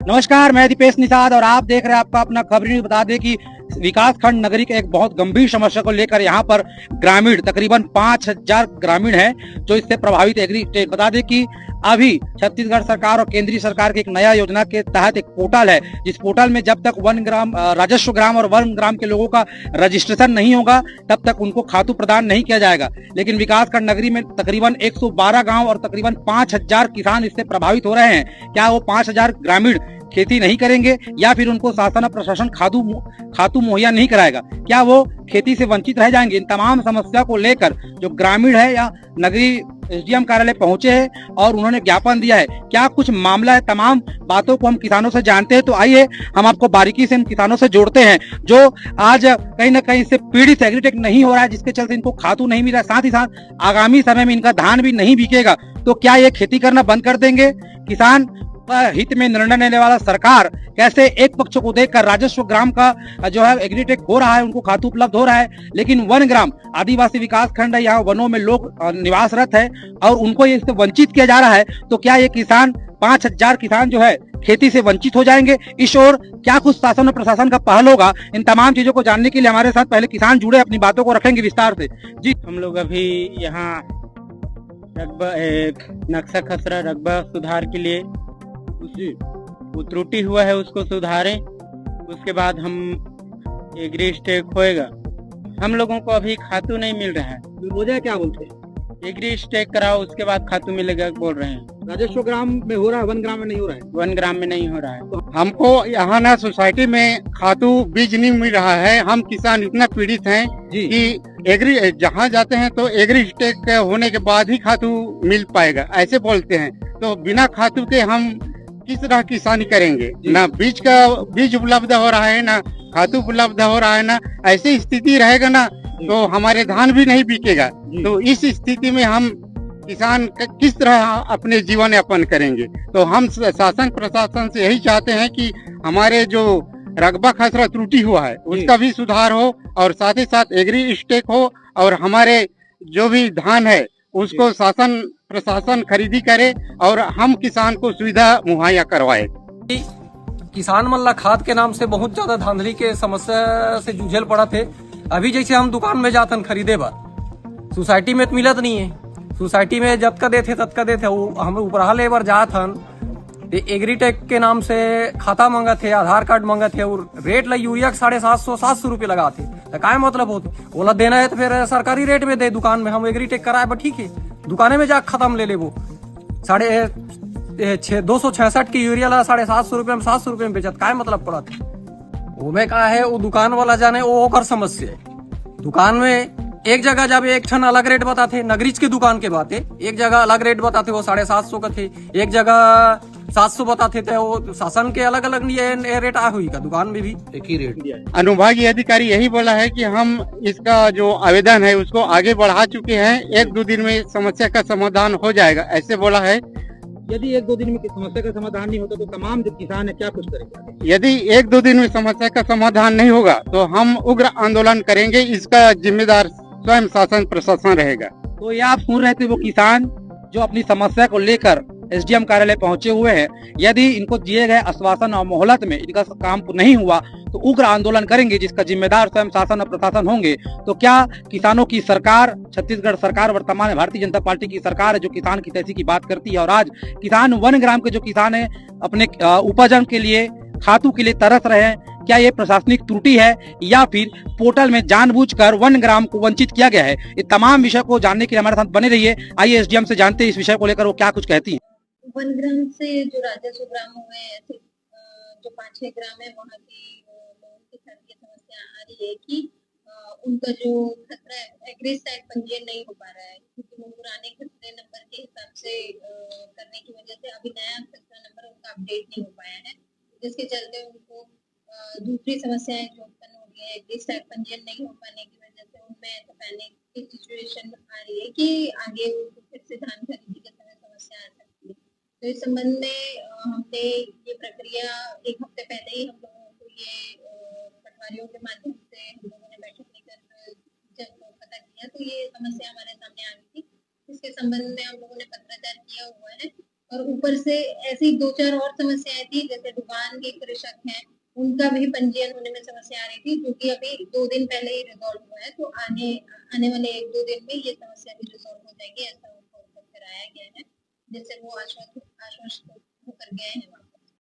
नमस्कार, मैं दीपेश निषाद और आप देख रहे हैं आपका अपना खबरी न्यूज। बता दें कि विकास खंड नगरी के एक बहुत गंभीर समस्या को लेकर यहाँ पर ग्रामीण तकरीबन 5,000 ग्रामीण हैं जो इससे प्रभावित है। बता दें कि अभी छत्तीसगढ़ सरकार और केंद्रीय सरकार की एक नया योजना के तहत एक पोर्टल है, जिस पोर्टल में जब तक वन ग्राम राजस्व ग्राम और वन ग्राम के लोगों का रजिस्ट्रेशन नहीं होगा तब तक उनको खातू प्रदान नहीं किया जाएगा। लेकिन विकास खंड नगरी में तकरीबन 112 गांव और तकरीबन 5,000 किसान इससे प्रभावित हो रहे हैं। क्या वो 5,000 ग्रामीण खेती नहीं करेंगे या फिर उनको शासन और प्रशासन खातू मुहैया नहीं कराएगा? क्या वो खेती से वंचित रह जाएंगे? इन तमाम समस्या को लेकर जो ग्रामीण है या नगरीय एसडीएम कार्यालय पहुंचे हैं और उन्होंने ज्ञापन दिया है। क्या कुछ मामला है, तमाम बातों को हम किसानों से जानते हैं। तो आइए हम आपको बारीकी से इन किसानों से जोड़ते हैं जो आज कहीं ना कहीं से पीड़ित एग्रीटेक नहीं हो रहा है, जिसके चलते इनको खातू नहीं मिला। साथ ही साथ आगामी समय में इनका धान भी नहीं बिकेगा। तो क्या ये खेती करना बंद कर देंगे? किसान हित में निर्णय लेने वाला सरकार कैसे एक पक्ष को देखकर राजस्व ग्राम का जो है एग्रीटेक हो रहा है, उनको खातू उपलब्ध हो रहा है, लेकिन वन ग्राम आदिवासी विकास खंड है, यहाँ वनों में लोग निवासरत है और उनको इससे वंचित किया जा रहा है। तो क्या ये किसान 5,000 किसान जो है खेती से वंचित हो जाएंगे? इस ओर क्या कुछ शासन और प्रशासन का पहल होगा? इन तमाम चीजों को जानने के लिए हमारे साथ पहले किसान जुड़े, अपनी बातों को रखेंगे विस्तार से। जी, हम लोग अभी यहाँ रकबा नक्शा खसरा रकबा सुधार के लिए वो त्रुटि हुआ है उसको सुधारें, उसके बाद हम एग्री स्टेक होएगा। हम लोगों को अभी खातू नहीं मिल रहा है। वजह क्या बोलते हैं? एग्री स्टेक कराओ उसके बाद खातू मिलेगा बोल रहे हैं। राजस्व ग्राम में हो रहा है, वन ग्राम में नहीं हो रहा है। वन ग्राम में नहीं हो रहा है। हमको यहाँ ना सोसाइटी में खातू बीज नहीं मिल रहा है। हम किसान इतना पीड़ित हैं कि एग्री जहाँ जाते हैं तो एग्री स्टेक होने के बाद ही खातू मिल पाएगा, ऐसे बोलते हैं। तो बिना खातू के हम किस तरह किसानी करेंगे? ना बीज उपलब्ध हो रहा है, ना खातू उपलब्ध हो रहा है, ना ऐसी स्थिति रहेगा ना तो हमारे धान भी नहीं बिकेगा। तो इस स्थिति में हम किसान किस तरह अपने जीवन यापन करेंगे? तो हम शासन प्रशासन से यही चाहते हैं कि हमारे जो रकबा खसरा त्रुटि हुआ है उसका भी सुधार हो और साथ ही साथ एग्री स्टेक हो और हमारे जो भी धान है उसको शासन प्रशासन खरीदी करे और हम किसान को सुविधा मुहैया करवाए। किसान मन ला खाद के नाम से बहुत ज्यादा धांधली के समस्या से जूझल पड़ा थे। अभी जैसे हम दुकान में जातन खरीदे बार सोसाइटी में तो मिलत नहीं है। सोसाइटी में जतका देते ततका देते, हम ऊपरहा ले बार जात हन एग्रीटेक के नाम से खाता मांगत थे, आधार कार्ड मांगत थे और रेट ला यूरिया 750-700 रुपये लगाते। तो काय मतलब होते? ओला देना है तो फिर सरकारी रेट में दे दुकान में। हम एग्रीटेक कराए बा ठीक है, दुकाने में जा खत्म ले वो 266 की यूरिया ला 750 रुपये में 700 रुपये में बेचत। काय मतलब पड़ा था? वो में कहा है वो दुकान वाला जाने वो ओकर समस्या है। दुकान में एक जगह जब एक ठन अलग रेट बताते, नगरीच की दुकान के बातें एक जगह अलग रेट बताते, वो 750 का थे, एक जगह 700 बताते थे। वो शासन के अलग अलग रेट आ हुई का दुकान में भी एक ही रेट दिया है। अनुभागीय अधिकारी यही बोला है कि हम इसका जो आवेदन है उसको आगे बढ़ा चुके हैं, 1-2 दिन में समस्या का समाधान हो जाएगा, ऐसे बोला है। यदि 1-2 दिन में समस्या का समाधान नहीं होता तो तमाम जो किसान है क्या कुछ करेंगे? यदि 1-2 दिन में समस्या का समाधान नहीं होगा तो हम उग्र आंदोलन करेंगे। इसका जिम्मेदार स्वयं शासन प्रशासन रहेगा। तो ये आप सुन रहे थे वो किसान जो अपनी समस्या को लेकर एसडीएम कार्यालय पहुंचे हुए हैं। यदि इनको दिए गए आश्वासन और मोहलत में इनका काम नहीं हुआ तो उग्र आंदोलन करेंगे, जिसका जिम्मेदार स्वयं शासन और प्रशासन होंगे। तो क्या किसानों की सरकार, छत्तीसगढ़ सरकार वर्तमान भारतीय जनता पार्टी की सरकार है जो किसान की तैसी की बात करती है और आज किसान वन ग्राम के जो किसान है अपने उपजन के लिए खातू के लिए तरस रहे हैं? क्या ये प्रशासनिक त्रुटि है या फिर पोर्टल में जानबूझकर वन ग्राम को वंचित किया गया है? ये तमाम विषय को जानने के लिए हमारे साथ बने रहिए। आइए एसडीएम से जानते हैं इस विषय को लेकर वो क्या कुछ कहती है। वन ग्राम से जो राजस्व ग्राम हुए ऐसे जो 5-6 ग्राम है वहाँ की लोगों के साथ ये समस्या आ रही है कि उनका जो खतरा एग्री स्टैक पंजीयन नहीं हो पा रहा है, क्योंकि वो पुराने खतरे नंबर के हिसाब से करने की वजह से अभी नया खतरा नंबर उनका अपडेट नहीं हो पाया है, जिसके चलते उनको दूसरी समस्याएं जो उत्पन्न हो रही है एग्री स्टैक पंजीयन नहीं हो पाने की वजह से उनमें ऐसा पैनिक की सिचुएशन आ रही है कि आगे उनको फिर से धान खरीदी के समय समस्या आ सकती है। तो इस संबंध में हमने ये प्रक्रिया 1 हफ्ते पहले ही हम लोगों को ये पटवारियों के माध्यम से हम लोगों ने बैठक लेकर जब पता किया तो ये समस्या हमारे सामने आ गई थी। इसके संबंध में हम लोगों ने पत्राचार किया हुआ है और ऊपर से ऐसी 2-4 और समस्याएं थी, जैसे डुबान के कृषक हैं, उनका भी पंजीयन होने में समस्या आ रही थी, जो कि अभी 2 दिन पहले ही रिजॉल्व हुआ है। तो आने वाले 1-2 दिन में ये समस्या भी रिजॉल्व हो जाएगी, ऐसा उनको कराया गया है, जिससे वो आश्वस्त होकर गए हैं।